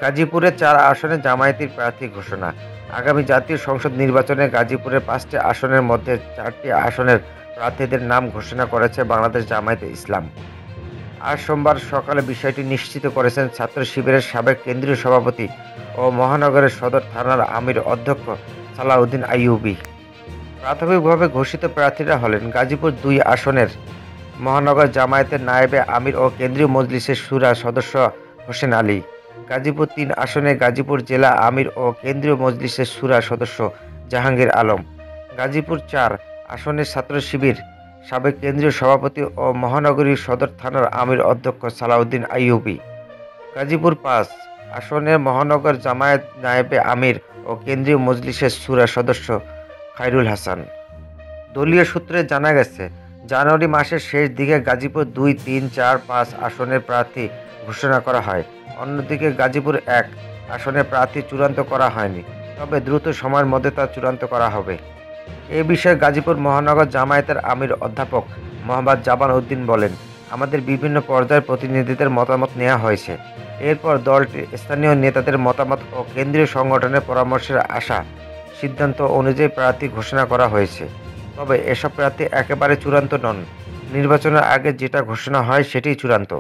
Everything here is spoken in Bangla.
গাজীপুরে ৪ আসনে জামায়াতের প্রার্থী ঘোষণা। আগামী জাতীয় সংসদ নির্বাচনে গাজীপুরের ৫টি আসনের মধ্যে ৪টি আসনের প্রার্থীদের নাম ঘোষণা করেছে বাংলাদেশ জামায়াতে ইসলাম। আজ সোমবার সকালে বিষয়টি নিশ্চিত করেছেন ছাত্র শিবিরের সাবেক কেন্দ্রীয় সভাপতি ও মহানগরের সদর থানার আমির অধ্যক্ষ সালাউদ্দিন আইয়ুবী। প্রাথমিকভাবে ঘোষিত প্রার্থীরা হলেন গাজীপুর ২ আসনের মহানগর জামায়াতের নায়েবে আমির ও কেন্দ্রীয় মজলিসের শুরা সদস্য হোসেন আলী, গাজীপুর ৩ আসনে গাজীপুর জেলা আমির ও কেন্দ্রীয় মজলিসের শুরা সদস্য জাহাঙ্গীর আলম, গাজীপুর ৪ আসনের ছাত্র শিবির সাবেক কেন্দ্রীয় সভাপতি ও মহানগরী সদর থানার আমির অধ্যক্ষ সালাউদ্দিন আইয়ুবী, গাজীপুর ৫ আসনের মহানগর জামায়াত নায়েবে আমির ও কেন্দ্রীয় মজলিসের শুরা সদস্য খায়রুল হাসান। দলীয় সূত্রে জানা গেছে, জানুয়ারি মাসের শেষ দিকে গাজীপুর ২, ৩, ৪, ৫ আসনের প্রার্থী ঘোষণা করা হয়। অন্যদিকে গাজীপুর ১ আসনের প্রার্থী চূড়ান্ত করা হয়নি, তবে দ্রুত সময়ের মধ্যে তা চূড়ান্ত করা হবে। এ বিষয়ে গাজীপুর মহানগর জামায়াতের আমির অধ্যাপক মোহাম্মদ জাবান উদ্দিন বলেন, আমাদের বিভিন্ন পর্যায়ের প্রতিনিধিদের মতামত নেওয়া হয়েছে। এরপর দলটির স্থানীয় নেতাদের মতামত ও কেন্দ্রীয় সংগঠনের পরামর্শের আশা সিদ্ধান্ত অনুযায়ী প্রার্থী ঘোষণা করা হয়েছে। তবে এসব প্রার্থী একেবারে চূড়ান্ত নন। নির্বাচনের আগে যেটা ঘোষণা হয় সেটিই চূড়ান্ত।